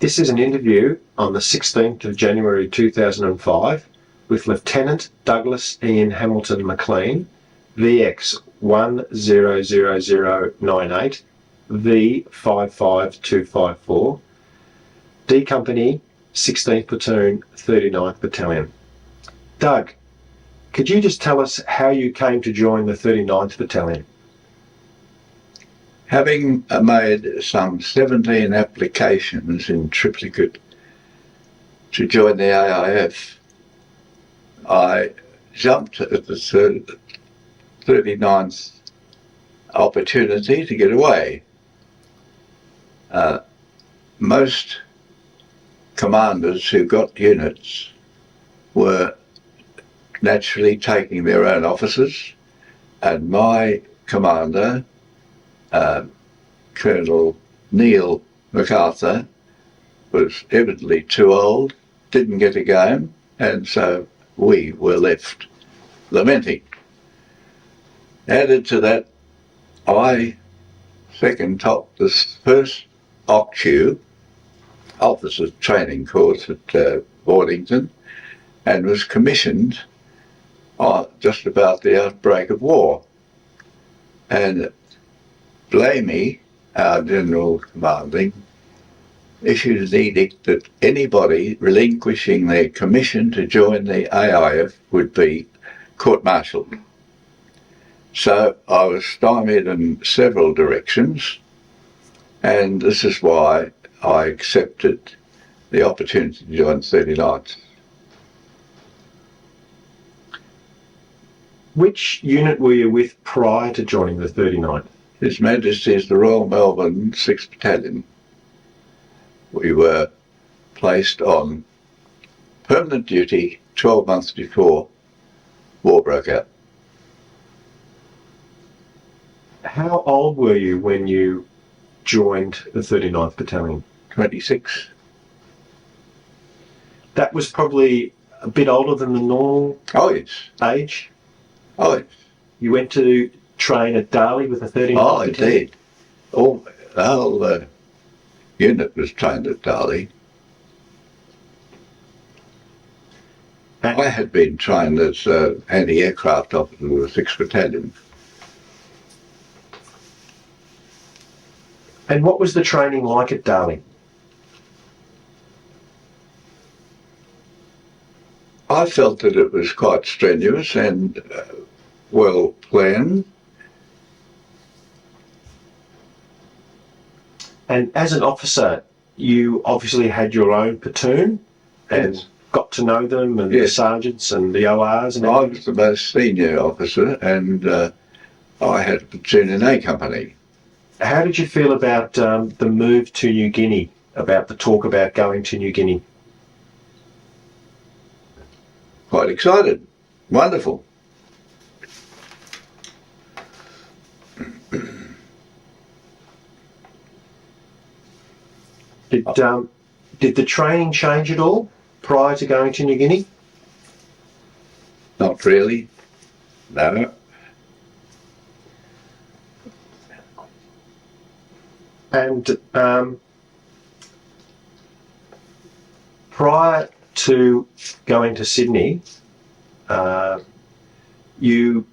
This is an interview on the 16th of January 2005 with Lieutenant Douglas Ian Hamilton McClean, VX100098, V55254, D Company, 16th Platoon, 39th Battalion. Doug, could you just tell us how you came to join the 39th Battalion? Having made some 17 applications in triplicate to join the AIF, I jumped at the 39th opportunity to get away. Most commanders who got units were naturally taking their own officers, and my commander, Colonel Neil MacArthur, was evidently too old, didn't get a game, and so we were left lamenting. Added to that, I second topped this first OCTU, Officers Training Course at Boardington, and was commissioned just about the outbreak of war. And Blamey, our General Commanding, issued an edict that anybody relinquishing their commission to join the AIF would be court-martialed. So I was stymied in several directions, and this is why I accepted the opportunity to join 39th. Which unit were you with prior to joining the 39th? His Majesty is the Royal Melbourne 6th Battalion. We were placed on permanent duty 12 months before war broke out. How old were you when you joined the 39th Battalion? 26. That was probably a bit older than the normal age? Oh, yes. You went to train at Darley with the 39th Oh, Battalion? indeed. The whole unit was trained at Darley. I had been trained as anti-aircraft officer with the 6th Battalion. And what was the training like at Darley? I felt that it was quite strenuous and well planned. And as an officer, you obviously had your own platoon and got to know them, and the sergeants and the ORs and everything. I was the most senior officer, and I had a platoon in A Company. How did you feel about the move to New Guinea, about the talk about going to New Guinea? Quite excited. Wonderful. Did the training change at all prior to going to New Guinea? Not really. No. And prior to going to Sydney, you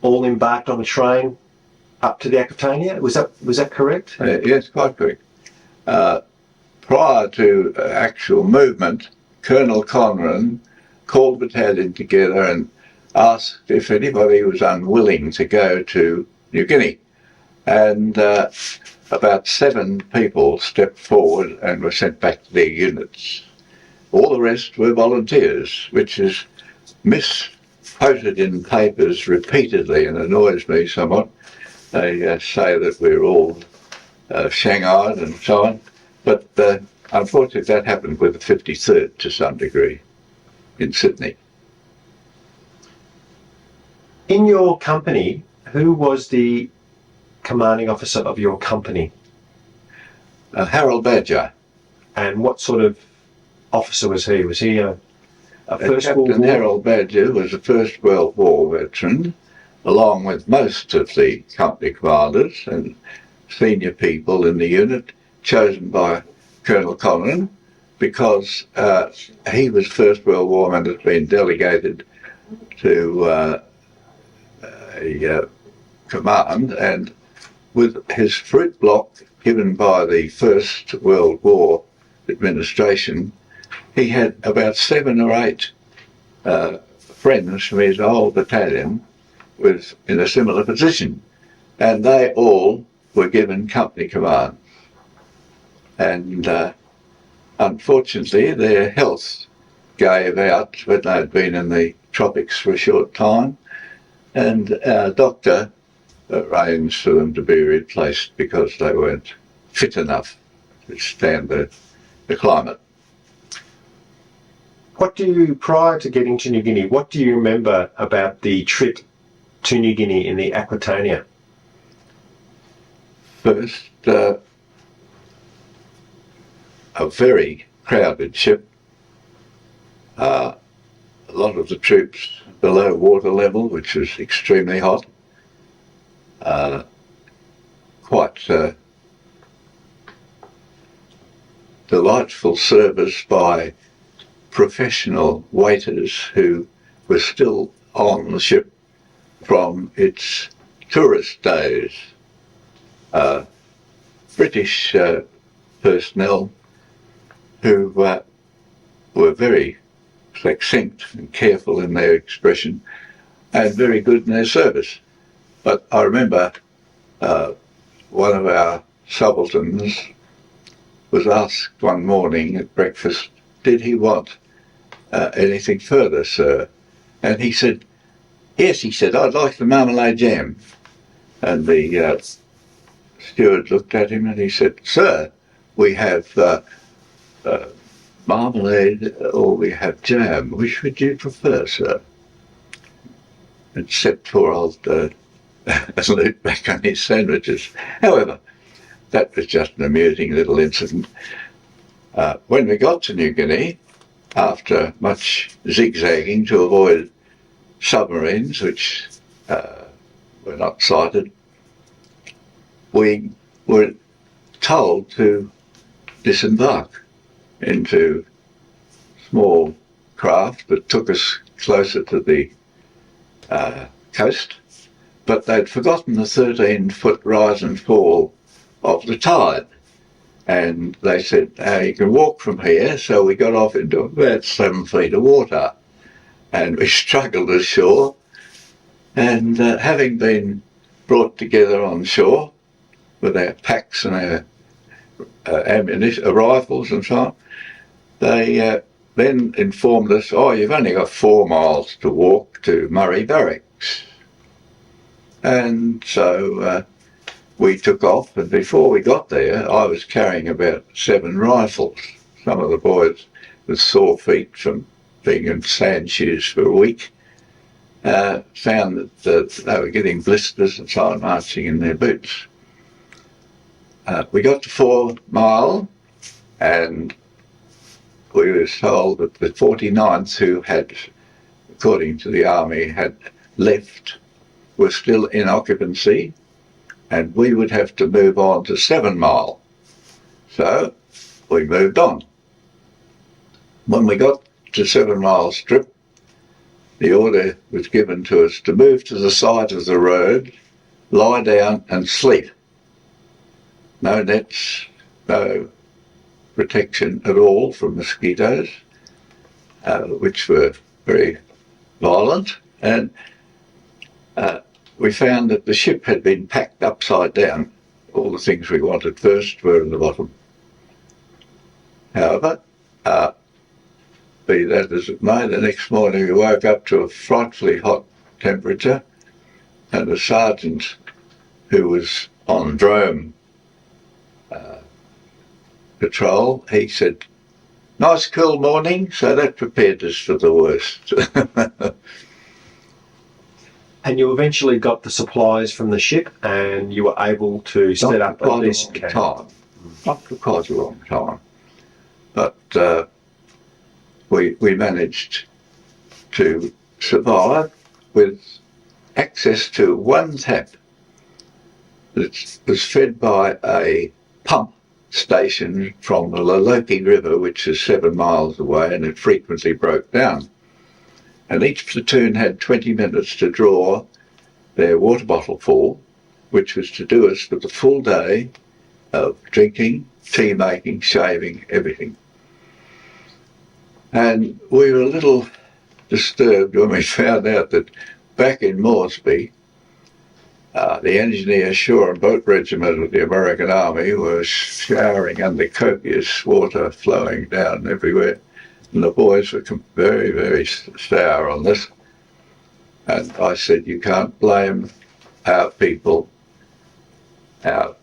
all embarked on a train up to the Aquitania. Was that correct? Yes, quite correct. Prior to actual movement, Colonel Conran called the battalion together and asked if anybody was unwilling to go to New Guinea. And about 7 people stepped forward and were sent back to their units. All the rest were volunteers, which is misquoted in papers repeatedly and annoys me somewhat. They say that we're all shanghaied and so on, but unfortunately that happened with the 53rd to some degree in Sydney. In your company, who was the commanding officer of your company? Harold Badger. And what sort of officer was he? Was he a First World War? Captain Harold Badger was a First World War veteran, along with most of the company commanders and senior people in the unit, chosen by Colonel Conran, because he was First World War and had been delegated to a command, and with his fruit block given by the First World War administration, he had about 7 or 8 friends from his old battalion was in a similar position, and they all were given company command. And unfortunately, their health gave out when they'd been in the tropics for a short time, and our doctor arranged for them to be replaced because they weren't fit enough to stand the climate. Prior to getting to New Guinea, what do you remember about the trip to New Guinea in the Aquitania? First, a very crowded ship. A lot of the troops below water level, which was extremely hot. Quite delightful service by professional waiters who were still on the ship from its tourist days. British personnel who were very succinct and careful in their expression and very good in their service. But I remember one of our subalterns was asked one morning at breakfast, did he want anything further, sir? And he said, yes, he said, I'd like the marmalade jam. And the steward looked at him and he said, sir, we have marmalade or we have jam. Which would you prefer, sir? And set poor old Luke back on his sandwiches. However, that was just an amusing little incident. When we got to New Guinea, after much zigzagging to avoid submarines, which were not sighted, we were told to disembark into small craft that took us closer to the coast, but they'd forgotten the 13-foot rise and fall of the tide. And they said, you can walk from here. So we got off into about 7 feet of water and we struggled ashore. And having been brought together on shore with our packs and our ammunition, rifles and so on, they then informed us, you've only got 4 miles to walk to Murray Barracks. And so we took off, and before we got there, I was carrying about 7 rifles. Some of the boys with sore feet from being in sand shoes for a week found that they were getting blisters and so on, marching in their boots. We got to 4 Mile, and we were told that the 49th, who had, according to the army, had left, were still in occupancy, and we would have to move on to 7 Mile. So we moved on. When we got to 7 Mile Strip, the order was given to us to move to the side of the road, lie down and sleep. No nets, no protection at all from mosquitoes, which were very violent, and we found that the ship had been packed upside down. All the things we wanted first were in the bottom. However, be that as it may, the next morning we woke up to a frightfully hot temperature, and the sergeant who was on drome patrol, he said, nice cool morning, so that prepared us for the worst. And you eventually got the supplies from the ship and you were able to set up a decent camp. Not for quite a long time. But we managed to survive with access to one tap that was fed by a pump station from the Laloki River, which is 7 miles away, and it frequently broke down. And each platoon had 20 minutes to draw their water bottle full, which was to do us with a full day of drinking, tea making, shaving, everything. And we were a little disturbed when we found out that back in Moresby, the Engineer Shore and Boat Regiment of the American Army was showering under copious water flowing down everywhere. And the boys were very, very sour on this. And I said, you can't blame our people. Our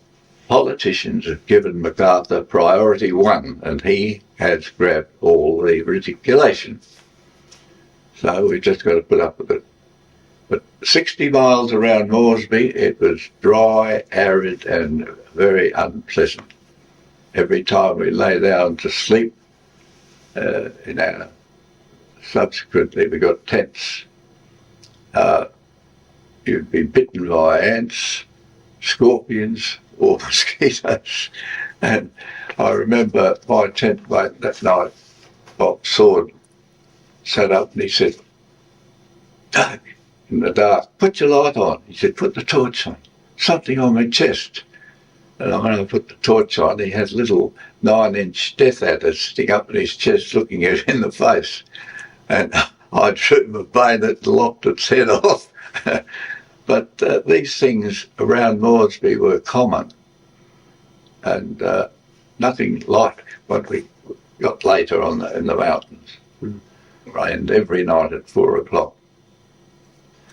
politicians have given MacArthur priority 1, and he has grabbed all the reticulation. So we just got to put up with it. But 60 miles around Moresby, it was dry, arid, and very unpleasant. Every time we lay down to sleep, subsequently we got tents. You'd be bitten by ants, scorpions, or mosquitoes. And I remember my tent mate that night, Bob Sword, sat up and he said, Doug, in the dark, put your light on. He said, put the torch on. Something on my chest. And when I put the torch on, he had little 9-inch death adders sitting up in his chest looking at him in the face. And I drew my bayonet and lopped its head off. But these things around Moresby were common. And nothing like what we got later on in the mountains. Rained every night at 4 o'clock.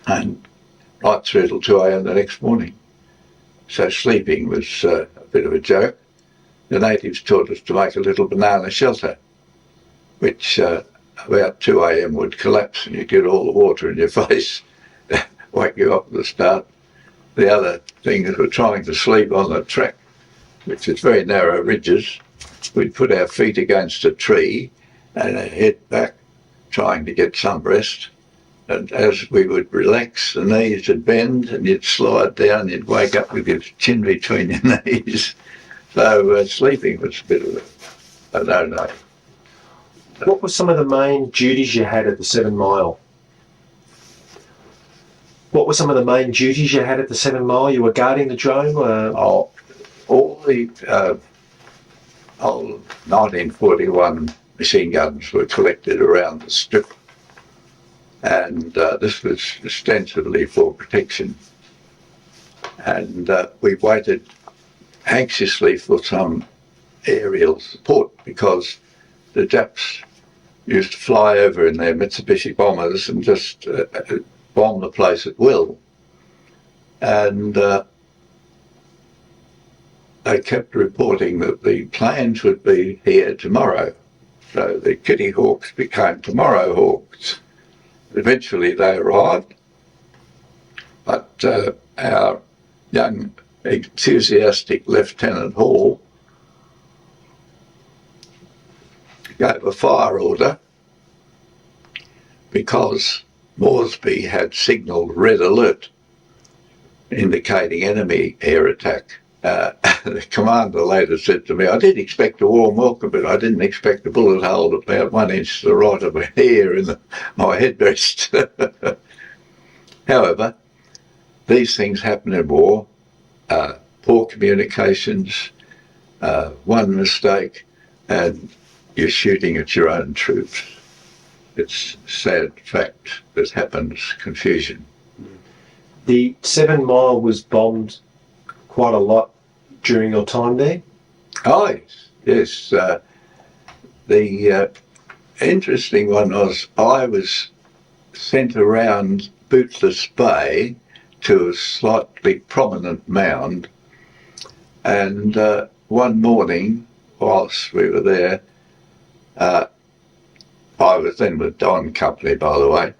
And right through till 2 a.m. the next morning. So sleeping was a bit of a joke. The natives taught us to make a little banana shelter, which about 2 a.m. would collapse and you'd get all the water in your face, wake you up at the start. The other thing is we're trying to sleep on the track, which is very narrow ridges. We'd put our feet against a tree and head back, trying to get some rest. And as we would relax, the knees would bend and you'd slide down, you'd wake up with your chin between your knees. So sleeping was a bit of a no-no. What were some of the main duties you had at the 7 Mile? What were some of the main duties you had at the 7 Mile? You were guarding the drone? All the old 1941 machine guns were collected around the strip. And this was ostensibly for protection. And we waited anxiously for some aerial support because the Japs used to fly over in their Mitsubishi bombers and just bomb the place at will. And they kept reporting that the planes would be here tomorrow. So the Kitty Hawks became Tomorrow Hawks. Eventually they arrived, but our young, enthusiastic Lieutenant Hall gave a fire order because Moresby had signalled red alert, indicating enemy air attack. The commander later said to me, I did expect a warm welcome, but I didn't expect a bullet hole about 1 inch to the right of my hair in my headrest. However, these things happen in war. Poor communications, one mistake, and you're shooting at your own troops. It's a sad fact that happens, confusion. The 7 Mile was bombed quite a lot during your time there? Oh, yes. The interesting one was I was sent around Bootless Bay to a slightly prominent mound, and one morning whilst we were there, I was then with Don Company, by the way,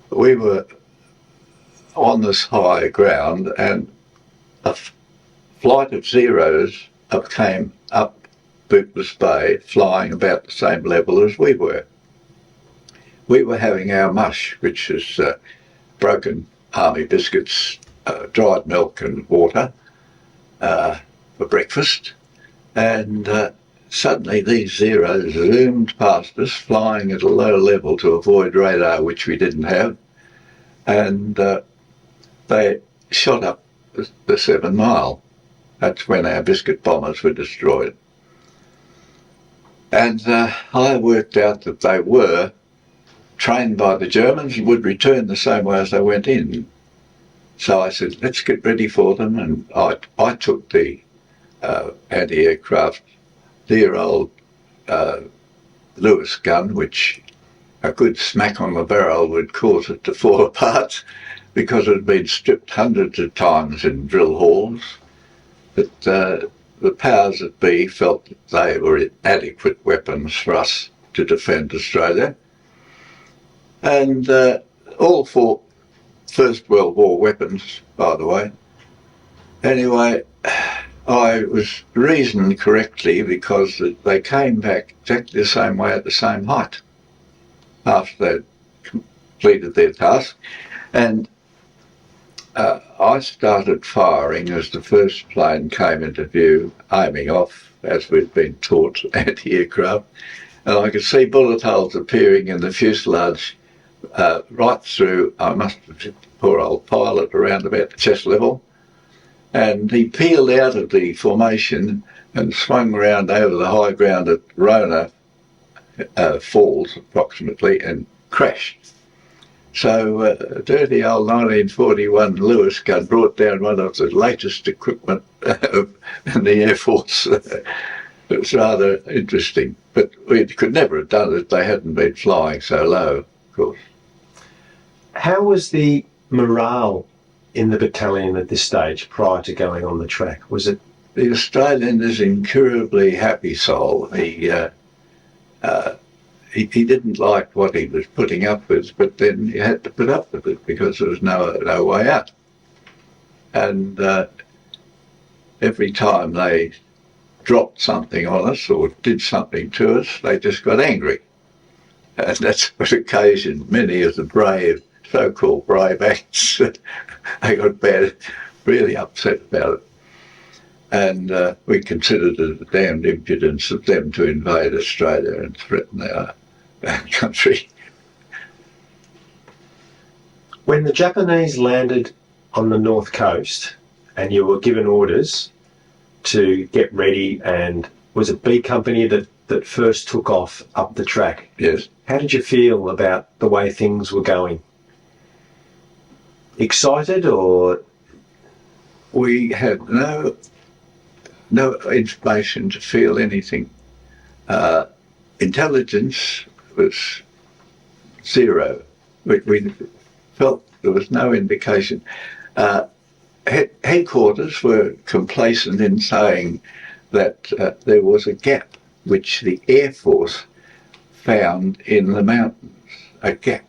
we were on this high ground and a flight of Zeros came up Bootless Bay, flying about the same level as we were. We were having our mush, which is broken army biscuits, dried milk and water, for breakfast, and suddenly these Zeros zoomed past us, flying at a low level to avoid radar, which we didn't have, and they shot up the 7 Mile. That's when our biscuit bombers were destroyed. And I worked out that they were trained by the Germans and would return the same way as they went in. So I said, let's get ready for them, and I took the anti-aircraft, dear old Lewis gun, which a good smack on the barrel would cause it to fall apart because it had been stripped hundreds of times in drill halls. But the powers that be felt that they were adequate weapons for us to defend Australia. And all for First World War weapons, by the way. Anyway, I was reasoned correctly because they came back exactly the same way at the same height after they'd completed their task. And I started firing as the first plane came into view, aiming off, as we'd been taught, anti-aircraft. And I could see bullet holes appearing in the fuselage right through. I must have hit the poor old pilot around about chest level. And he peeled out of the formation and swung around over the high ground at Rona Falls, approximately, and crashed. So dirty old 1941 Lewis gun brought down one of the latest equipment in the Air Force. It was rather interesting, but we could never have done it if they hadn't been flying so low, of course. How was the morale in the battalion at this stage prior to going on the track? Was it? The Australian is an incurably happy soul. He didn't like what he was putting up with, but then he had to put up with it because there was no way out. And every time they dropped something on us or did something to us, they just got angry. And that's what occasioned many of the brave, so-called brave acts. They got bad, really upset about it. And we considered it a damned impudence of them to invade Australia and threaten our country. When the Japanese landed on the north coast and you were given orders to get ready, and was it B Company that first took off up the track? Yes. How did you feel about the way things were going? Excited, or? We had no information to feel anything. Intelligence was zero. We felt there was no indication. Headquarters were complacent in saying that there was a gap which the Air Force found in the mountains, a gap.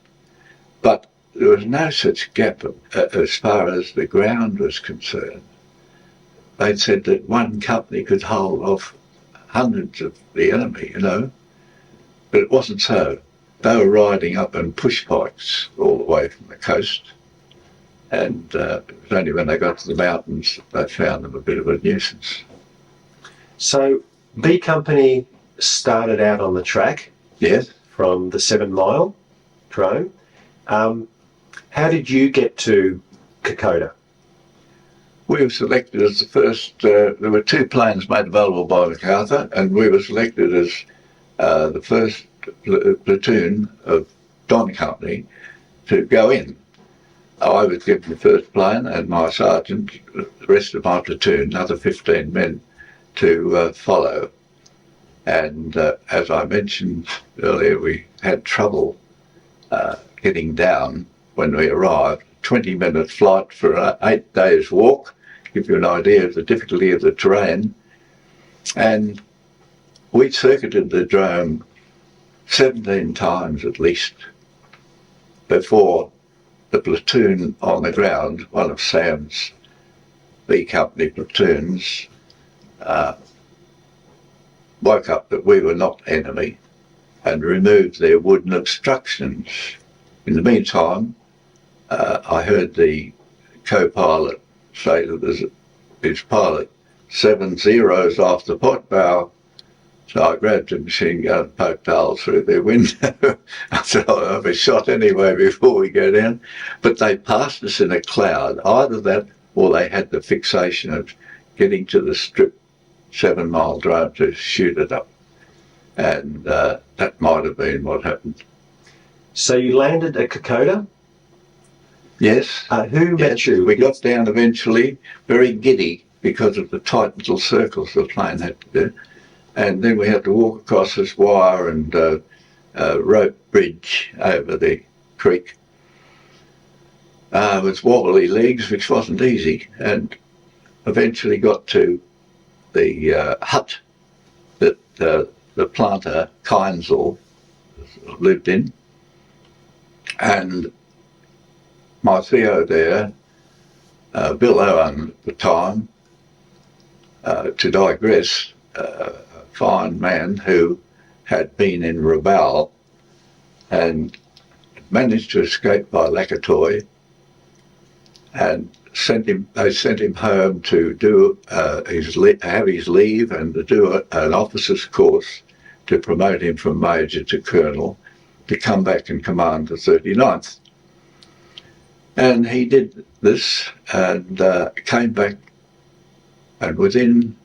But there was no such gap as far as the ground was concerned. They'd said that one company could hold off hundreds of the enemy, but it wasn't so. They were riding up in push bikes all the way from the coast, and it was only when they got to the mountains that they found them a bit of a nuisance. So B Company started out on the track. Yes. From the 7 Mile drone. How did you get to Kokoda? We were selected as the first. There were 2 planes made available by MacArthur, and we were selected as the first platoon of Don Company to go in. I was given the first plane, and my sergeant, the rest of my platoon, another 15 men, to follow. And as I mentioned earlier, we had trouble getting down when we arrived. 20-minute flight for an 8 days walk, give you an idea of the difficulty of the terrain. And we circuited the drone 17 times at least before the platoon on the ground, one of Sam's B Company platoons, woke up that we were not enemy and removed their wooden obstructions. In the meantime, I heard the co-pilot say to his pilot, 7 zeros off the pot bow. So I grabbed a machine gun and poked holes through their window. I said, I'll be shot anyway before we go down. But they passed us in a cloud. Either that or they had the fixation of getting to the strip 7 Mile Drive to shoot it up. And that might have been what happened. So you landed at Kokoda? Yes. Who met you? We got down eventually, very giddy because of the tight little circles the plane had to do. And then we had to walk across this wire and rope bridge over the creek with wobbly legs, which wasn't easy, and eventually got to the hut that the planter, Kynesel, lived in. And my Theo there, Bill Owen at the time, to digress, a fine man who had been in Rabaul and managed to escape by Lakatoy, and they sent him home to do have his leave and to do an officer's course to promote him from major to colonel to come back and command the 39th. And he did this and came back, and within,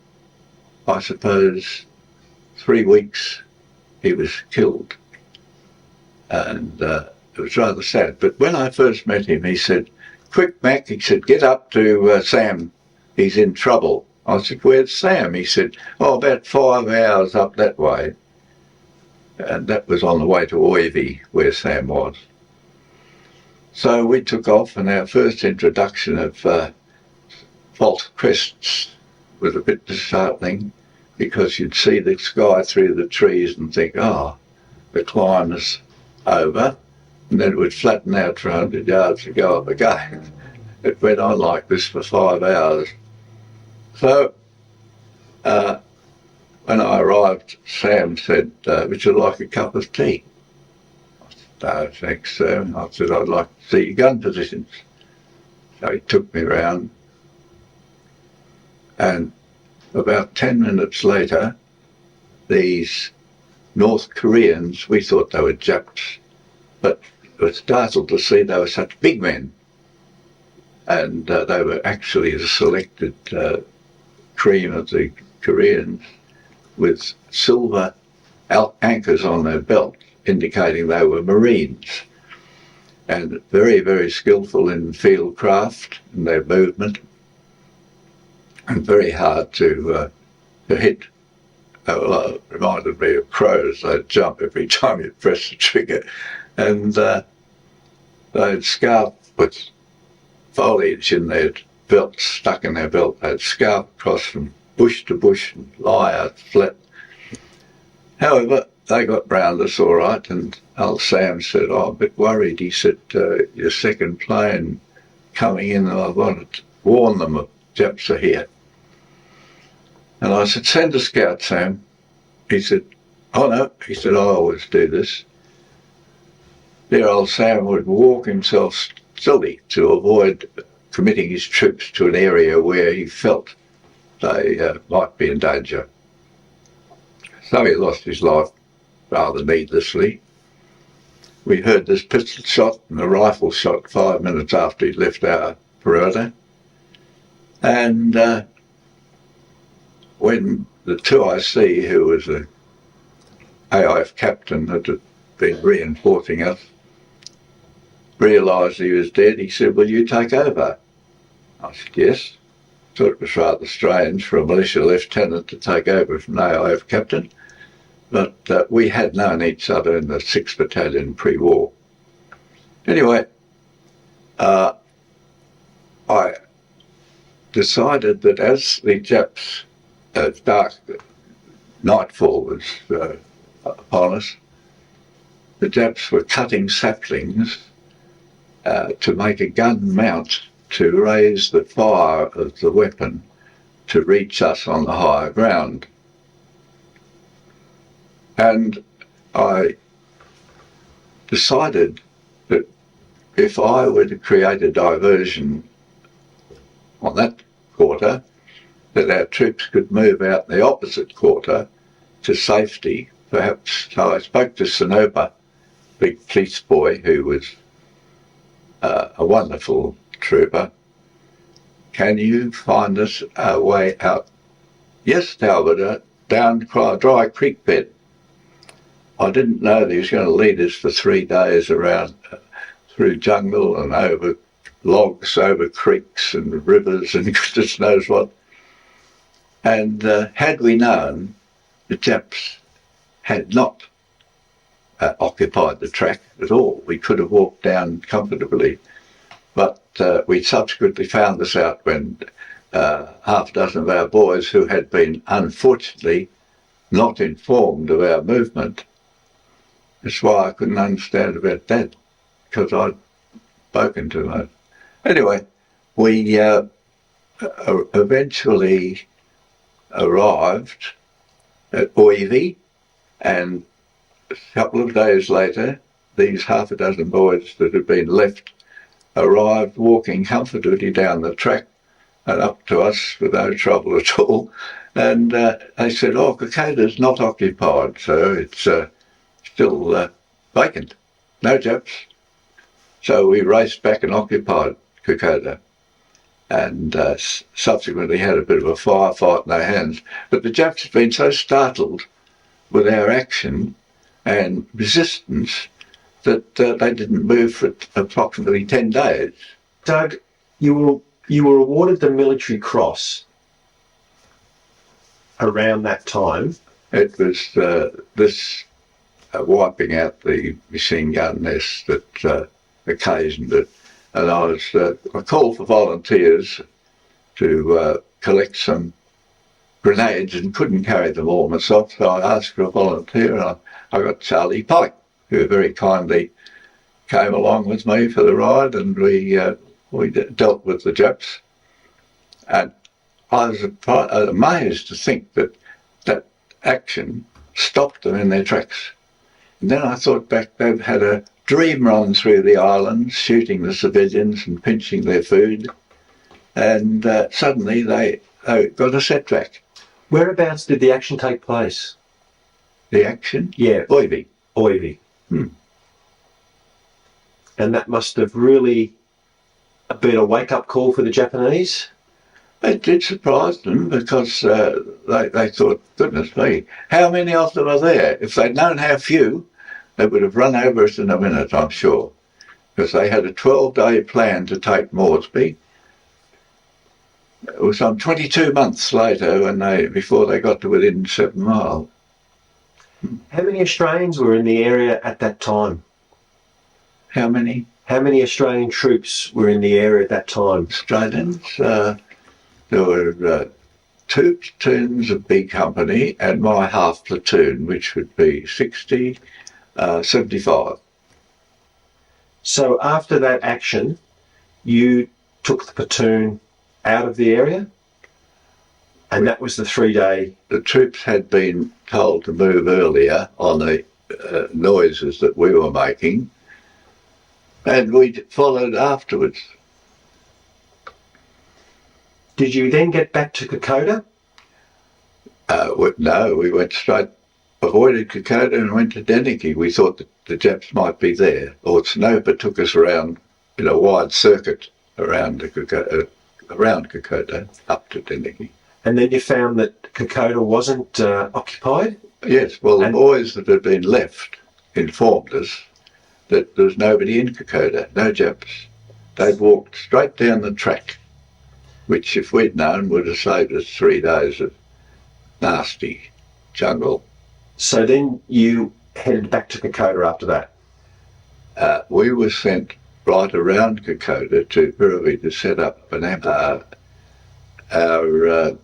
I suppose, 3 weeks he was killed. And it was rather sad. But when I first met him, he said, "Quick, Mac," he said, "get up to Sam, he's in trouble." I said, "Where's Sam?" He said, "Oh, about 5 hours up that way." And that was on the way to Oivi, where Sam was. So we took off, and our first introduction of false crests was a bit disheartening, because you'd see the sky through the trees and think, the climb is over, and then it would flatten out for 100 yards to go up again. It went on like this for 5 hours. So when I arrived, Sam said, "Would you like a cup of tea?" I said, "No, thanks, sir." I said, "I'd like to see your gun positions." So he took me round, and about 10 minutes later, these North Koreans, we thought they were Japs, but were startled to see they were such big men. And they were actually the selected cream of the Koreans, with silver anchors on their belt, indicating they were Marines, and very, very skillful in field craft and their movement, and very hard to hit. It reminded me of crows. They'd jump every time you press the trigger, and they'd scarf with foliage in their belt, stuck in their belt. They'd scarf across from bush to bush and lie out flat. However, they got round us all right, and old Sam said, "I'm a bit worried." He said, "Your second plane coming in, and I wanted to warn them of Japs are here." And I said, "Send a scout, Sam." He said, "Oh no," he said, "I always do this." Dear old Sam would walk himself silly to avoid committing his troops to an area where he felt they might be in danger. So he lost his life rather needlessly. We heard this pistol shot and a rifle shot 5 minutes after he left our perimeter. And when the 2IC, who was an AIF captain that had been reinforcing us, realised he was dead, he said, "Will you take over?" I said, "Yes." Thought it was rather strange for a militia lieutenant to take over from an AIF captain, but we had known each other in the 6th Battalion pre-war. Anyway, I decided that as the Japs, dark nightfall was upon us, the Japs were cutting saplings to make a gun mount to raise the fire of the weapon to reach us on the higher ground. And I decided that if I were to create a diversion on that quarter, that our troops could move out in the opposite quarter to safety, perhaps. So I spoke to Sanananda, big police boy, who was a wonderful trooper. Can you find us a way out? Yes, Talbot, down Dry Creek bed. I didn't know that he was going to lead us for 3 days around through jungle and over logs, over creeks and rivers and goodness knows what. And had we known, the Japs had not occupied the track at all. We could have walked down comfortably. But we subsequently found this out when half a dozen of our boys, who had been unfortunately not informed of our movement. That's why I couldn't understand about that, because I'd spoken to them. Anyway, we eventually arrived at Oivi, and a couple of days later, these half a dozen boys that had been left arrived walking comfortably down the track and up to us with no trouble at all. And they said, oh, Kokoda's not occupied, so it's still vacant. No Japs. So we raced back and occupied Kokoda, and subsequently had a bit of a firefight in our hands. But the Japs had been so startled with our action and resistance that they didn't move for approximately 10 days. Doug, you were awarded the Military Cross around that time. It was this wiping out the machine gun nest that occasioned it. And I called for volunteers to collect some grenades and couldn't carry them all myself, so I asked for a volunteer, and I got Charlie Pike, who very kindly came along with me for the ride, and we dealt with the Japs. And I was amazed to think that that action stopped them in their tracks. And then I thought back, they've had a dream run through the island, shooting the civilians and pinching their food, and suddenly they got a setback. Whereabouts did the action take place? The action? Yeah. Oivi. Oivi. And that must have really been a wake-up call for the Japanese? It did surprise them, because they thought, goodness me, how many of them are there? If they'd known how few, they would have run over us in a minute, I'm sure, because they had a 12-day plan to take Moresby. It was some 22 months later before they got to within 7 miles. How many Australians were in the area at that time? How many? How many Australian troops were in the area at that time? Australians? There were 2 platoons of B Company and my half platoon, which would be 60, 75. So after that action, you took the platoon out of the area, and that was the 3-day... The troops had been told to move earlier on the noises that we were making, and we followed afterwards. Did you then get back to Kokoda? No, we went straight, avoided Kokoda and went to Deniki. We thought that the Japs might be there. Or Snopa took us around in a wide circuit around Kokoda, up to Deniki. And then you found that Kokoda wasn't occupied? Yes, well, the boys that had been left informed us that there was nobody in Kokoda, no Japs. They'd walked straight down the track, which, if we'd known, would have saved us 3 days of nasty jungle. So then you headed back to Kokoda after that? We were sent right around Kokoda to Piravi to set up an ambush. Our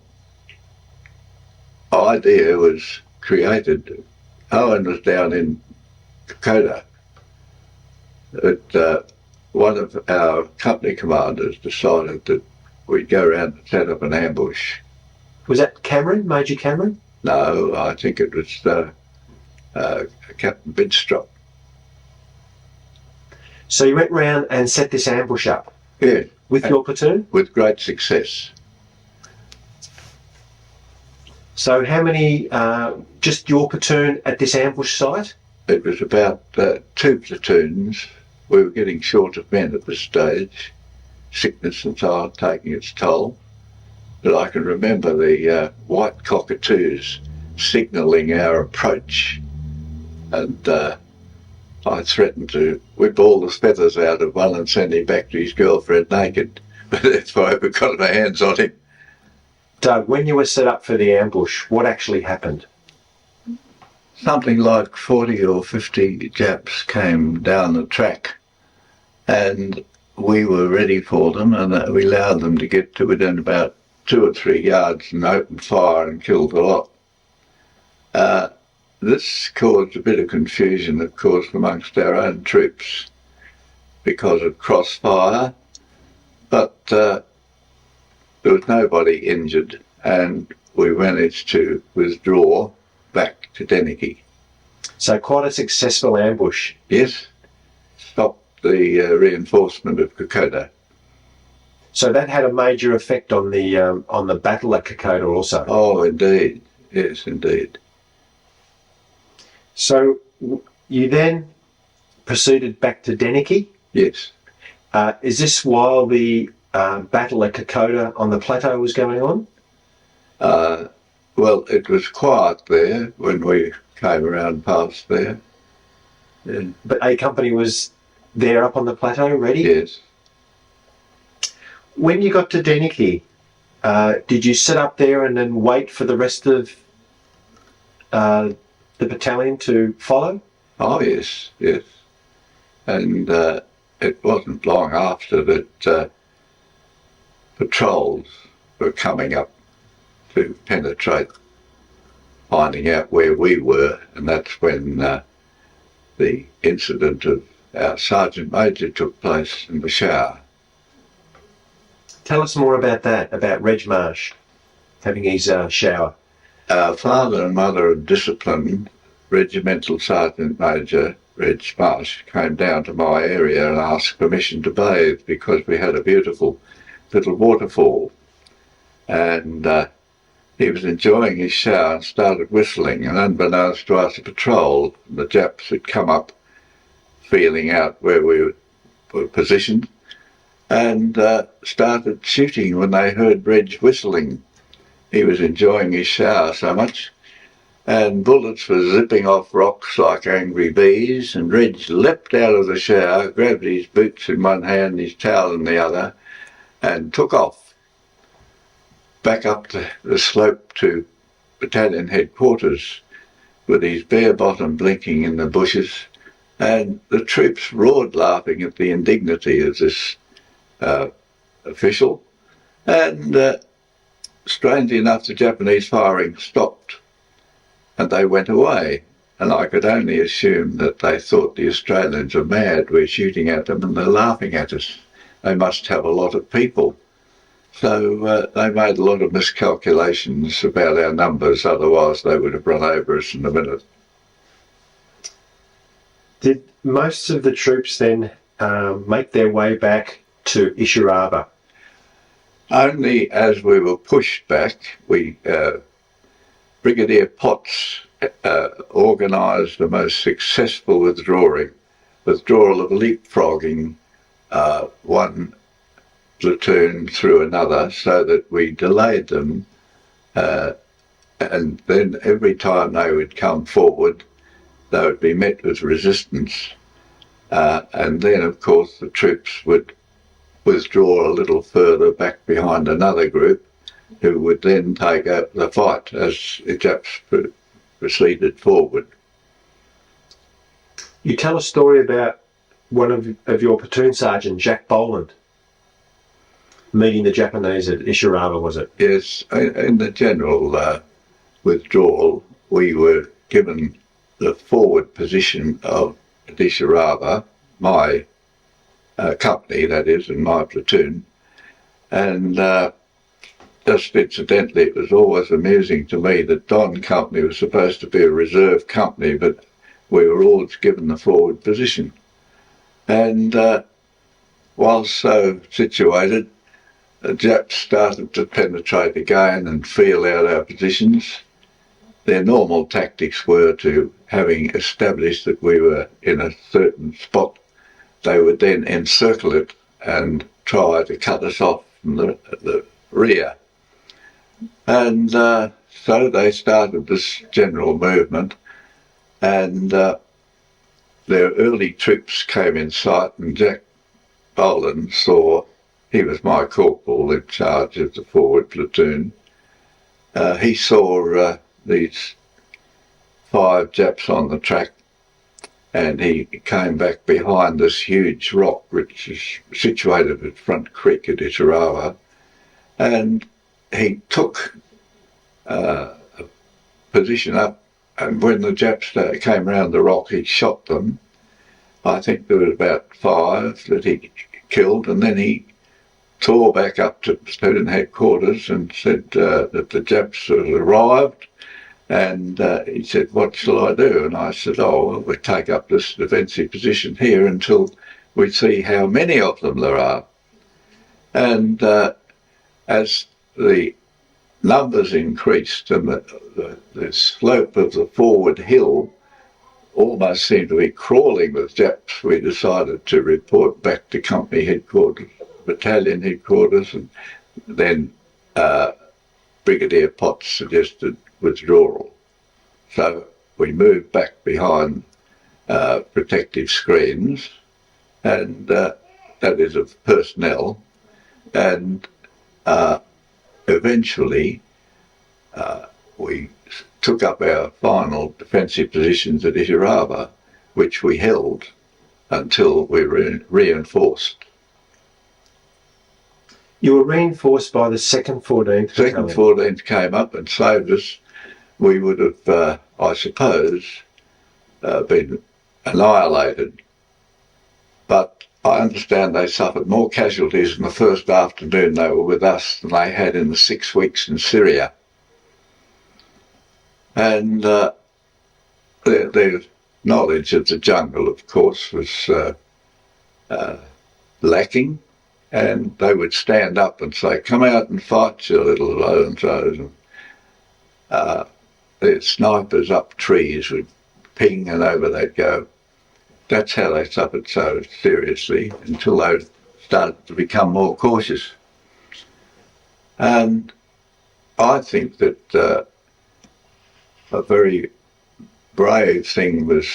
idea was created. Owen was down in Kokoda. One of our company commanders decided that we'd go around and set up an ambush. Was that Cameron, Major Cameron? No, I think it was Captain Bidstrup. So you went round and set this ambush up? Yeah. With your platoon? With great success. So how many, just your platoon at this ambush site? It was about 2 platoons. We were getting short of men at this stage. Sickness and so on taking its toll. But I can remember the white cockatoos signalling our approach. And I threatened to whip all the feathers out of one and send him back to his girlfriend naked. But that's why we got my hands on him. Doug, when you were set up for the ambush, what actually happened? Something like 40 or 50 Japs came down the track, and we were ready for them, and we allowed them to get to within about 2 or 3 yards and opened fire and killed a lot. This caused a bit of confusion, of course, amongst our own troops because of crossfire, but there was nobody injured, and we managed to withdraw back to Deniki. So quite a successful ambush. Yes, stopped the reinforcement of Kokoda. So that had a major effect on the battle at Kokoda also. Oh, indeed. Yes, indeed. So you then proceeded back to Deniki? Yes. Is this while the battle at Kokoda on the plateau was going on? Well, it was quiet there when we came around past there. Yeah. But A Company was there up on the plateau, ready? Yes. When you got to Deniki, did you sit up there and then wait for the rest of the battalion to follow? Oh, yes, yes. And it wasn't long after that patrols were coming up to penetrate, finding out where we were, and that's when the incident of our Sergeant Major took place in the shower. Tell us more about that, about Reg Marsh having his shower. Our father and mother of discipline, Regimental Sergeant Major Reg Marsh, came down to my area and asked permission to bathe because we had a beautiful little waterfall. And he was enjoying his shower and started whistling, and unbeknownst to us, a patrol, the Japs had come up feeling out where we were positioned and started shooting when they heard Reg whistling. He was enjoying his shower so much, and bullets were zipping off rocks like angry bees, and Reg leapt out of the shower, grabbed his boots in one hand, his towel in the other, and took off back up the slope to battalion headquarters with his bare bottom blinking in the bushes, and the troops roared laughing at the indignity of this official, and strangely enough the Japanese firing stopped and they went away, and I could only assume that they thought the Australians are mad, we're shooting at them and they're laughing at us. They must have a lot of people. So they made a lot of miscalculations about our numbers, otherwise they would have run over us in a minute. Did most of the troops then make their way back to Ishiraba? Only as we were pushed back, Brigadier Potts organised the most successful withdrawal of leapfrogging one platoon through another, so that we delayed them, and then every time they would come forward they would be met with resistance, and then of course the troops would withdraw a little further back behind another group who would then take up the fight as the Japs proceeded forward. You tell a story about one of your platoon sergeant, Jack Boland, meeting the Japanese at Ishiraba, was it? Yes, in the general withdrawal, we were given the forward position of Ishiraba, my company, that is, and my platoon, and just incidentally, it was always amusing to me that Don Company was supposed to be a reserve company, but we were always given the forward position. And whilst so situated, the Japs started to penetrate again and feel out our positions, their normal tactics were to, having established that we were in a certain spot, they would then encircle it and try to cut us off from the rear. And so they started this general movement, and their early troops came in sight, and Jack Boland saw, he was my corporal in charge of the forward platoon, he saw these 5 Japs on the track, and he came back behind this huge rock which is situated at Front Creek at Itarawa, and he took a position up, and when the Japs came round the rock he shot them. I think there was about 5 that he killed, and then he tore back up to platoon headquarters and said that the Japs had arrived, and he said, "What shall I do?" And I said, "Oh, well, we take up this defensive position here until we see how many of them there are." And as the numbers increased and the slope of the forward hill almost seemed to be crawling with Japs, we decided to report back to company headquarters, battalion headquarters, and then Brigadier Potts suggested withdrawal. So we moved back behind protective screens, and that is of personnel, and eventually we took up our final defensive positions at Itarawa, which we held until we were reinforced. You were reinforced by the 2nd 14th. 2nd 14th came up and saved us. We would have, I suppose, been annihilated. But I understand they suffered more casualties in the first afternoon they were with us than they had in the 6 weeks in Syria. And their knowledge of the jungle, of course, was lacking. And they would stand up and say, "Come out and fight, you little so-and-sos." Their snipers up trees would ping, and over they'd go. That's how they suffered so seriously until they started to become more cautious. And I think that a very brave thing was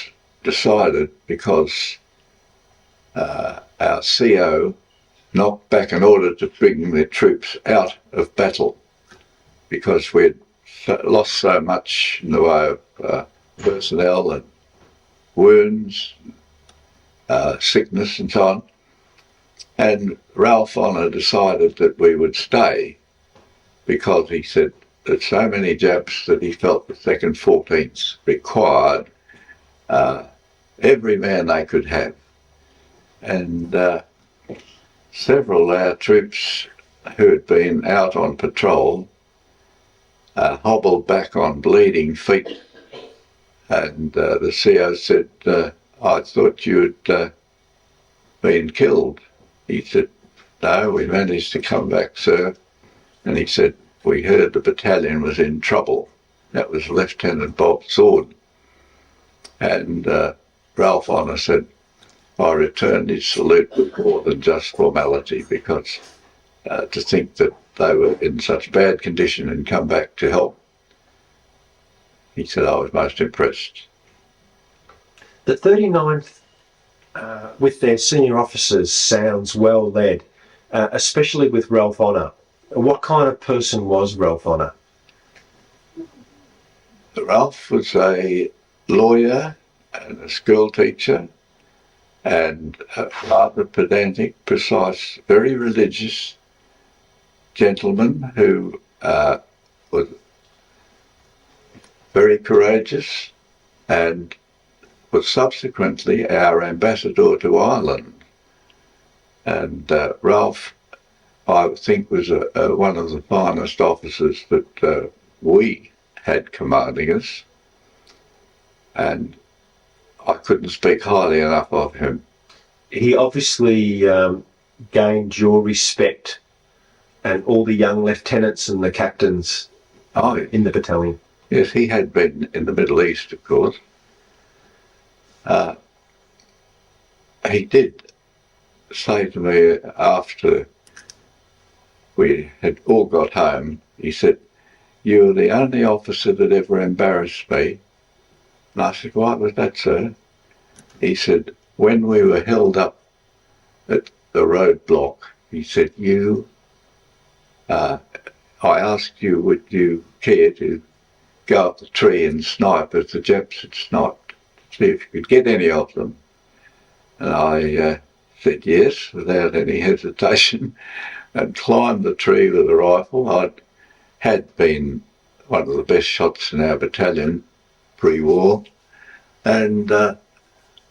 decided because our CO knocked back an order to bring the troops out of battle because we'd lost so much in the way of personnel and wounds, sickness and so on. And Ralph Honour decided that we would stay because he said that so many Japs that he felt the 2nd 14th required every man they could have. And several of our troops who had been out on patrol hobbled back on bleeding feet, and the CO said, "I thought you had been killed." He said, "No, we managed to come back, sir." And he said, "We heard the battalion was in trouble." That was Lieutenant Bob Sword. And Ralph Honour said, I returned his salute with more than just formality, because to think that they were in such bad condition and come back to help, he said, I was most impressed. The 39th, with their senior officers, sounds well led, especially with Ralph Honour. What kind of person was Ralph Honour? Ralph was a lawyer and a school teacher, and a rather pedantic, precise, very religious gentleman who was very courageous and was subsequently our ambassador to Ireland. And Ralph, I think, was one of the finest officers that we had commanding us, and I couldn't speak highly enough of him. He obviously gained your respect and all the young lieutenants and the captains in the battalion. Yes, he had been in the Middle East, of course. He did say to me after we had all got home, he said, "You were the only officer that ever embarrassed me." And I said, "Why was that, sir?" He said, "When we were held up at the roadblock," he said, I asked you, would you care to go up the tree and snipe as the Japs had sniped, see if you could get any of them?" And I said yes, without any hesitation, and climbed the tree with a rifle. I had been one of the best shots in our battalion pre-war, and I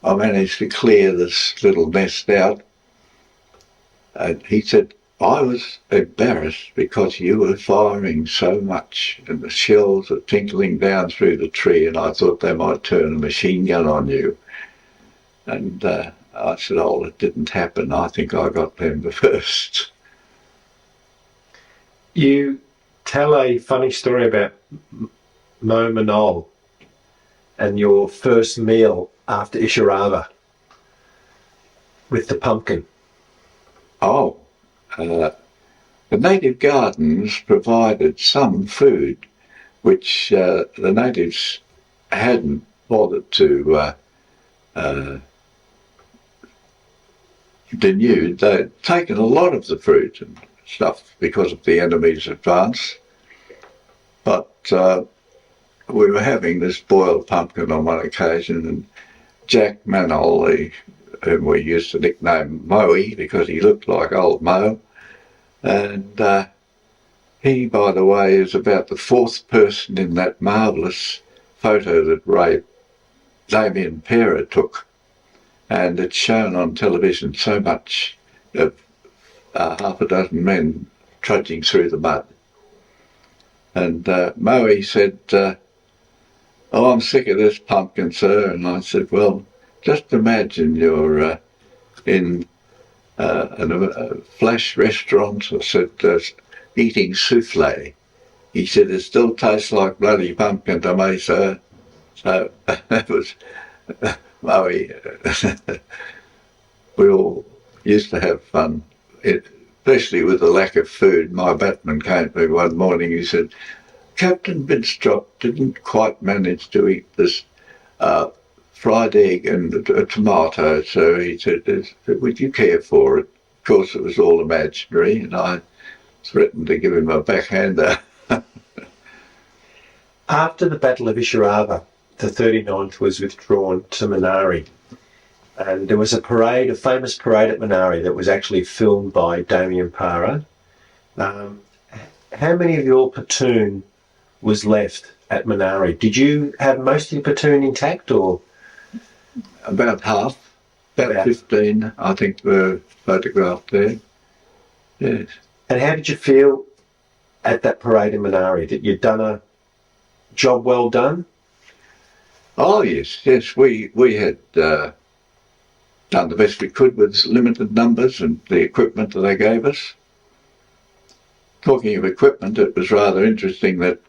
managed to clear this little nest out. And he said, "I was embarrassed because you were firing so much and the shells were tinkling down through the tree, and I thought they might turn a machine gun on you." And I said, "Oh, it didn't happen. I think I got them the first." You tell a funny story about Mo Manol and your first meal after Isharava with the pumpkin. Oh, the native gardens provided some food which the natives hadn't bothered to denude. They'd taken a lot of the fruit and stuff because of the enemy's advance, but we were having this boiled pumpkin on one occasion, and Jack Manol, whom we used to nickname Moe because he looked like old Mo, and he, by the way, is about the fourth person in that marvellous photo that Damien Pera took, and it's shown on television so much of half a dozen men trudging through the mud. And Moe said, "Oh, I'm sick of this pumpkin, sir." And I said, "Well, just imagine you're in a flash restaurant," I said, "eating souffle." He said, "It still tastes like bloody pumpkin to me, sir." So that was Moe. We all used to have fun, especially with the lack of food. My batman came to me one morning, he said, "Captain Binstrop didn't quite manage to eat this fried egg and a tomato," so he said, "Would you care for it?" Of course, it was all imaginary, and I threatened to give him a backhander. After the Battle of Isharava, the 39th was withdrawn to Manari, and there was a parade, a famous parade at Manari that was actually filmed by Damien Para. How many of your platoon was left at Manari? Did you have most of your platoon intact, or? About half, about 15, I think, were photographed there. Yes. And how did you feel at that parade in Manari, that you'd done a job well done? Oh yes, we had done the best we could with limited numbers and the equipment that they gave us. Talking of equipment, it was rather interesting that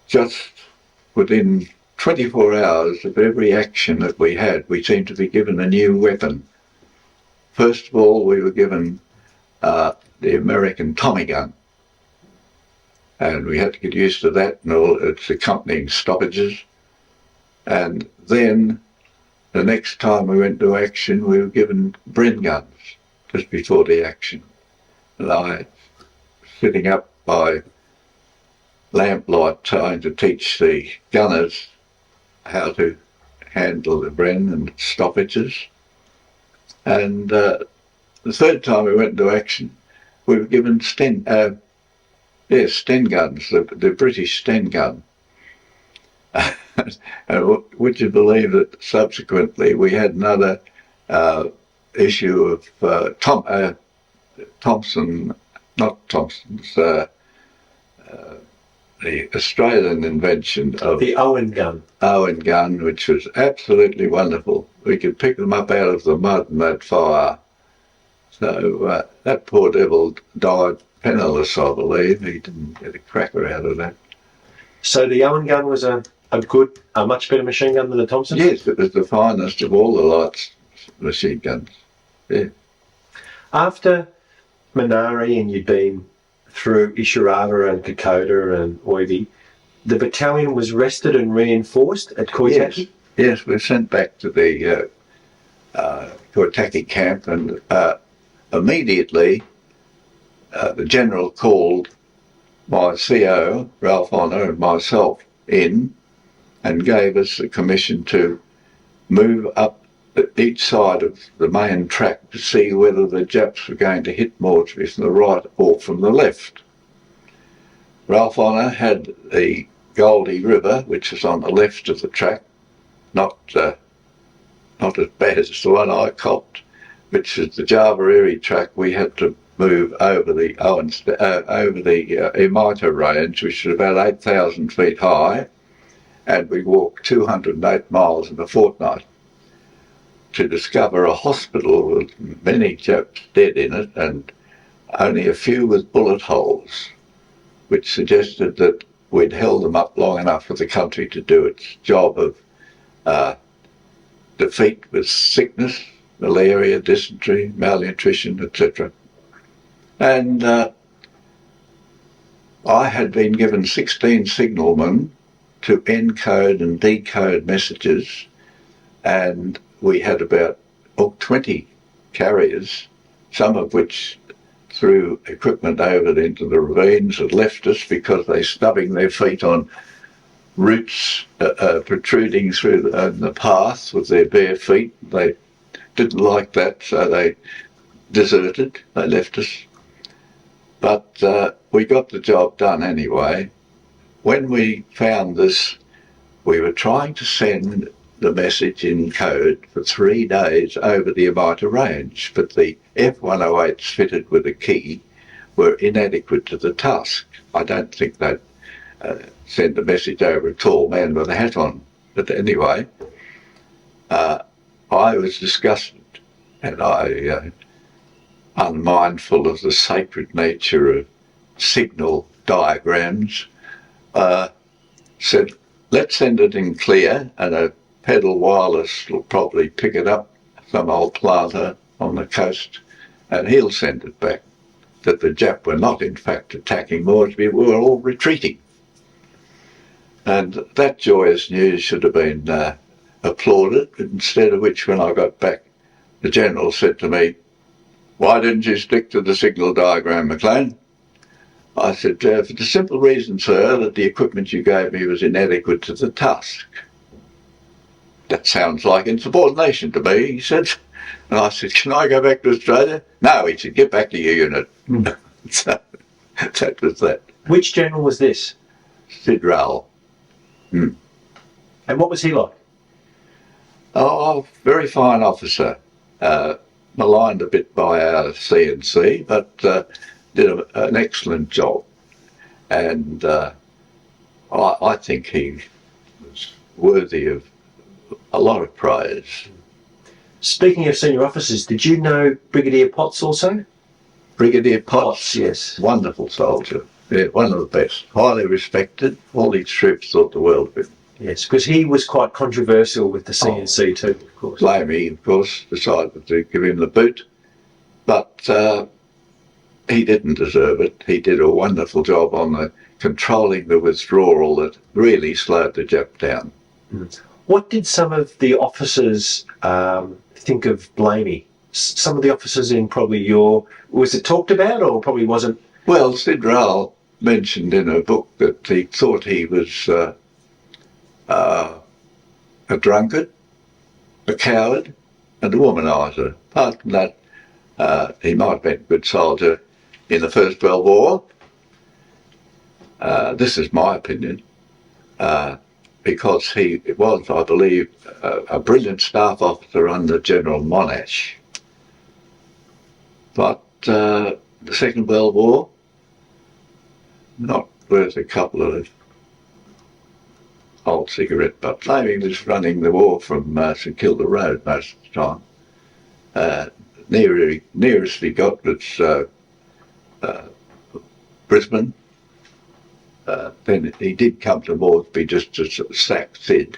just within 24 hours of every action that we had, we seemed to be given a new weapon. First of all, we were given the American Tommy gun, and we had to get used to that and all its accompanying stoppages. And then the next time we went to action, we were given Bren guns just before the action. And I, sitting up by lamplight, trying to teach the gunners how to handle the Bren and stoppages. And the third time we went into action, we were given Sten guns, the British Sten gun. And would you believe that subsequently we had another issue of Thompson's, the Australian invention of the Owen gun. Owen gun, which was absolutely wonderful. We could pick them up out of the mud and they'd fire. So that poor devil died penniless, I believe. He didn't get a cracker out of that. So the Owen gun was a much better machine gun than the Thompson? Yes, it was the finest of all the lights machine guns. Yeah. After Minari and you'd been through Ishirava and Kokoda and Oivi, the battalion was rested and reinforced at Koitaki? Yes, we were sent back to the Koitaki camp, and immediately the general called my CO, Ralph Honour, and myself in and gave us the commission to move up each side of the main track to see whether the Japs were going to hit Maudsley from the right or from the left. Ralph Honour had the Goldie River, which is on the left of the track, not as bad as the one I copped, which is the Javariri track. We had to move over the Emita range, which is about 8,000 feet high, and we walked 208 miles in a fortnight to discover a hospital with many Japs dead in it and only a few with bullet holes, which suggested that we'd held them up long enough for the country to do its job of defeat with sickness, malaria, dysentery, malnutrition, etc. And I had been given 16 signalmen to encode and decode messages, and we had about 20 carriers, some of which threw equipment over into the ravines and left us because they stubbing their feet on roots protruding through the path with their bare feet. They didn't like that, so they deserted, they left us. But we got the job done anyway. When we found this, we were trying to send the message in code for 3 days over the Emita range, but the F108s fitted with a key were inadequate to the task. I don't think they'd send a message over a tall man with a hat on. But anyway, I was disgusted, and I, unmindful of the sacred nature of signal diagrams, said, let's send it in clear, and a pedal wireless will probably pick it up, some old planter on the coast, and he'll send it back. That the Jap were not in fact attacking Maudsley, we were all retreating. And that joyous news should have been applauded, instead of which, when I got back, the General said to me, why didn't you stick to the signal diagram, McClean? I said, for the simple reason, sir, that the equipment you gave me was inadequate to the task. That sounds like insubordination to me, he said. And I said, can I go back to Australia? No, he said, get back to your unit. So that was that. Which general was this? Sid Rowell. And what was he like? Oh, very fine officer. Maligned a bit by our CNC, but did an excellent job. And I think he was worthy of a lot of praise. Speaking of senior officers, did you know Brigadier Potts also? Brigadier Potts, yes. Wonderful soldier. Yeah, one of the best. Highly respected. All his troops thought the world of him. Yes, because he was quite controversial with the CNC too, of course. Blamey, of course, decided to give him the boot. But he didn't deserve it. He did a wonderful job on controlling the withdrawal that really slowed the Jap down. What did some of the officers think of Blamey? Some of the officers in probably was it talked about or probably wasn't? Well, Sid Rowell mentioned in a book that he thought he was a drunkard, a coward, and a womaniser. Apart from that, he might have been a good soldier in the First World War. This is my opinion, because he was, I believe, a brilliant staff officer under General Monash. But the Second World War, not worth a couple of old cigarette butts. He was running the war from St Kilda Road most of the time. nearest he got was Brisbane. Then he did come to Moresby just to sack Sid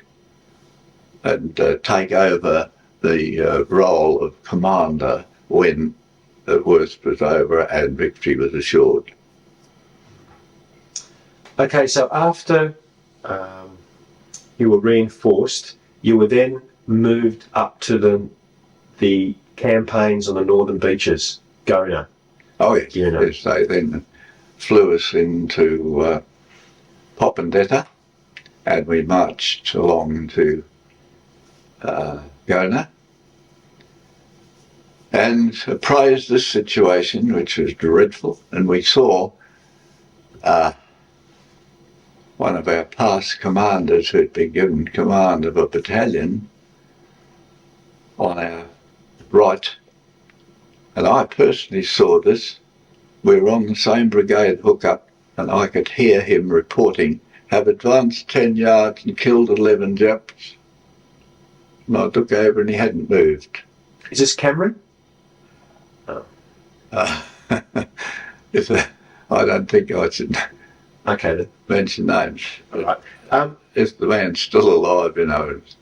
and take over the role of commander when the worst was over and victory was assured. Okay, so after you were reinforced, you were then moved up to the campaigns on the northern beaches, Gona. Oh yes, You know. yes, they then flew us into Popondetta, and we marched along to Gona and appraised this situation, which was dreadful. And we saw one of our past commanders who'd been given command of a battalion on our right. And I personally saw this. We were on the same brigade hookup, and I could hear him reporting, "Have advanced 10 yards and killed 11 Japs." And I looked over and he hadn't moved. Is this Cameron? I don't think I should Okay then. mention names. Right. If the man's still alive, you know, it's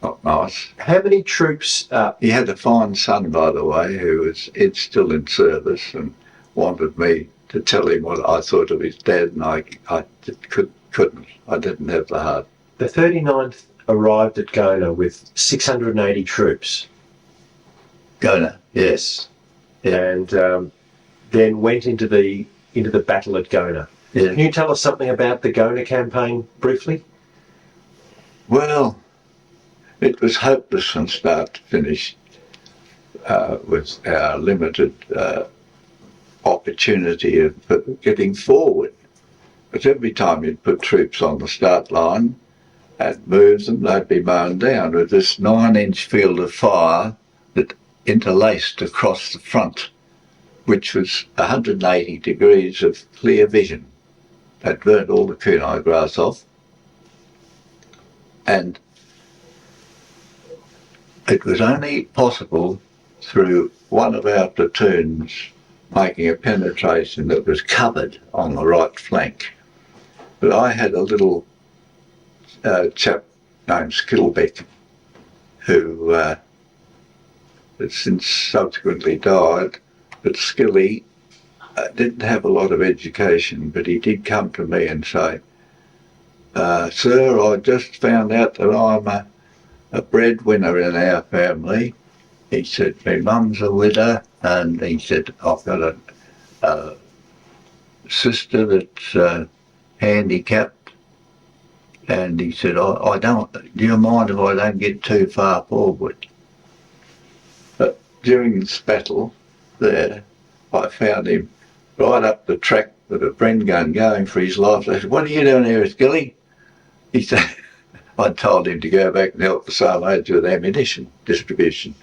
not nice. How many troops? He had a fine son, by the way, who was still in service and wanted me to tell him what I thought of his dad, and I couldn't. I didn't have the heart. The 39th arrived at Gona with 680 troops. Gona, Yes. And then went into the battle at Gona. Yeah. Can you tell us something about the Gona campaign briefly? Well, it was hopeless from start to finish with our limited opportunity of getting forward. But every time you'd put troops on the start line and move them, they'd be mown down with this 9-inch field of fire that interlaced across the front, which was 180 degrees of clear vision. That burnt all the kunai grass off. And it was only possible through one of our platoons making a penetration that was covered on the right flank. But I had a little chap named Skittlebeck who has since subsequently died, but Skilly didn't have a lot of education, but he did come to me and say, "Sir, I just found out that I'm a breadwinner in our family." He said, "My mum's a widow," and he said, "I've got a sister that's handicapped," and he said, "I don't. Do you mind if I don't get too far forward?" But during this battle there, I found him right up the track with a Bren gun going for his life. I said, "What are you doing here, Skilly?" He said, I told him to go back and help the sergeant with ammunition distribution.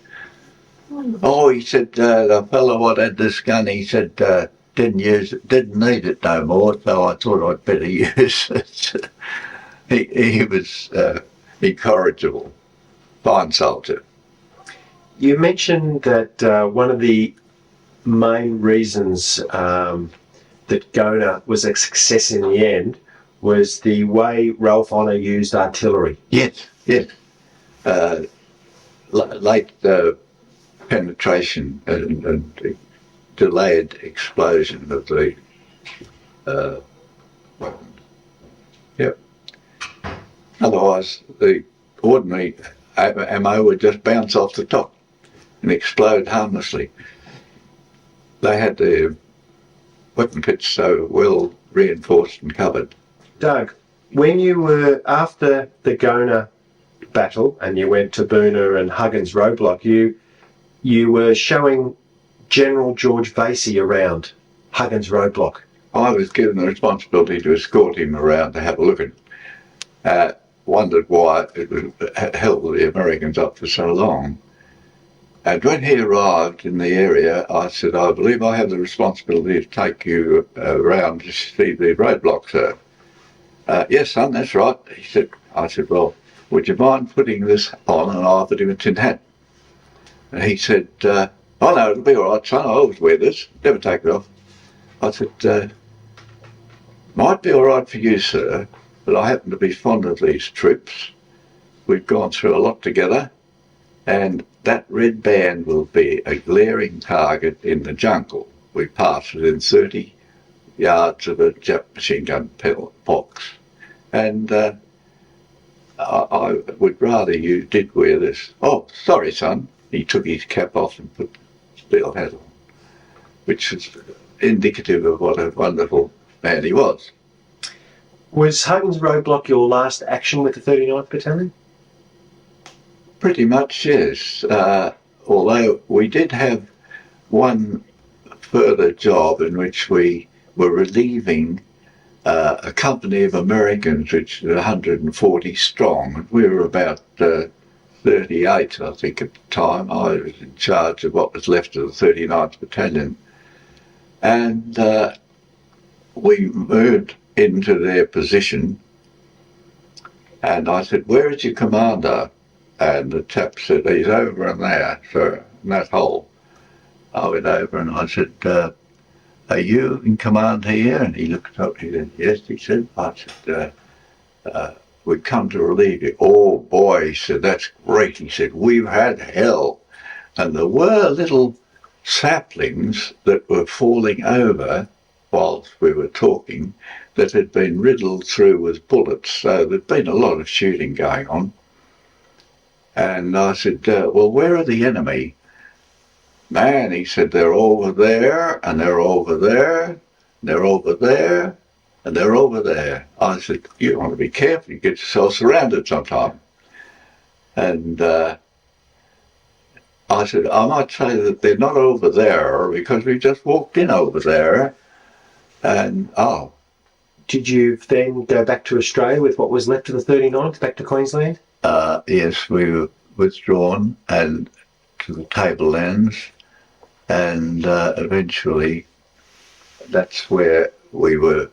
Oh, he said, the fellow what had this gun, he said, didn't need it no more, so I thought I'd better use it. He was incorrigible, fine soldier. You mentioned that one of the main reasons that Gona was a success in the end was the way Ralph Honour used artillery. Yes. Late penetration and delayed explosion of the weapon. Yep. Otherwise, the ordinary ammo would just bounce off the top and explode harmlessly. They had their weapon pits so well reinforced and covered. Doug, when you were after the Gona battle and you went to Buna and Huggins Roadblock, you were showing General George Vasey around Huggins Roadblock. I was given the responsibility to escort him around to have a look at. Wondered why it was held the Americans up for so long. And when he arrived in the area, I said, "I believe I have the responsibility to take you around to see the roadblock, sir." "Yes, son, that's right," he said. I said, "Well, would you mind putting this on?" And I offered him a tin hat. he said, "Oh no, it'll be all right, son. I always wear this. Never take it off." I said, "Might be all right for you, sir, but I happen to be fond of these troops. We've gone through a lot together, and that red band will be a glaring target in the jungle. We pass within 30 yards of a Jap machine gun box, and I would rather you did wear this." "Oh, sorry, son." He took his cap off and put the steel hat on, which is indicative of what a wonderful man he was. Was Huggins Roadblock your last action with the 39th Battalion? Pretty much, yes. Although we did have one further job in which we were relieving a company of Americans, which was 140 strong. We were about 38, I think, at the time. I was in charge of what was left of the 39th Battalion. And we moved into their position. And I said, "Where is your commander?" And the chap said, "He's over in there, sir, in that hole." I went over and I said, "Are you in command here?" And he looked up, he said, "Yes," he said. I said, "We've come to relieve you." "Oh boy," he said, "that's great." He said, "We've had hell." And there were little saplings that were falling over whilst we were talking that had been riddled through with bullets. So there'd been a lot of shooting going on. And I said, "Well, where are the enemy?" "Man," he said, "they're over there, and they're over there, and they're over there, and they're over there." I said, "You want to be careful, you get yourself surrounded sometime." And I said, "I might say that they're not over there because we just walked in over there." And Did you then go back to Australia with what was left of the 39th, back to Queensland? Yes, we were withdrawn and to the tablelands, and eventually that's where we were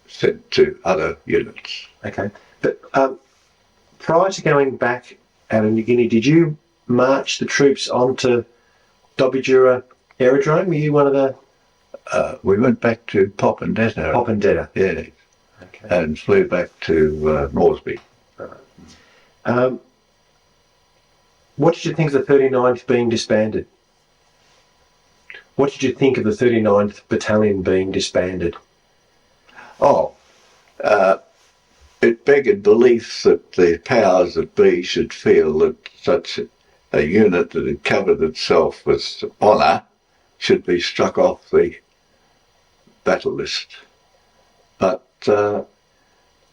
sent to other units. Okay. But prior to going back out of New Guinea, did you march the troops onto Dobijura Aerodrome? Were you one of the... We went back to Popondetta. Popondetta? Yeah. Okay. And flew back to Moresby. What did you think of the 39th being disbanded? What did you think of the 39th Battalion being disbanded? It begged belief that the powers that be should feel that such a unit that had covered itself with honour should be struck off the battle list. But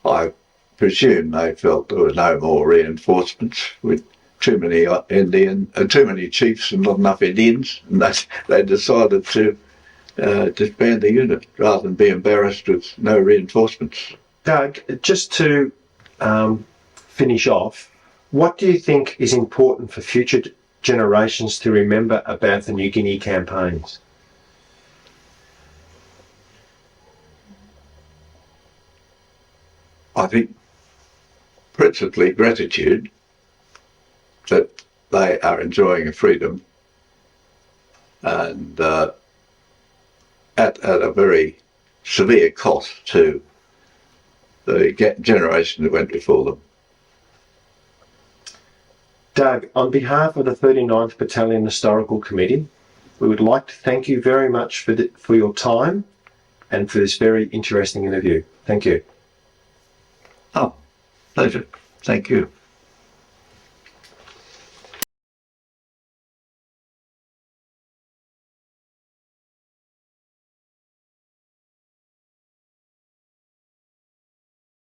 I presume they felt there were no more reinforcements with too many too many chiefs and not enough Indians, and they decided to disband the unit rather than be embarrassed with no reinforcements. Doug, just to finish off, what do you think is important for future generations to remember about the New Guinea campaigns? I think principally gratitude that they are enjoying a freedom, and at a very severe cost to the generation that went before them. Doug, on behalf of the 39th Battalion Historical Committee, we would like to thank you very much for your time and for this very interesting interview. Thank you. Oh, pleasure. Thank you.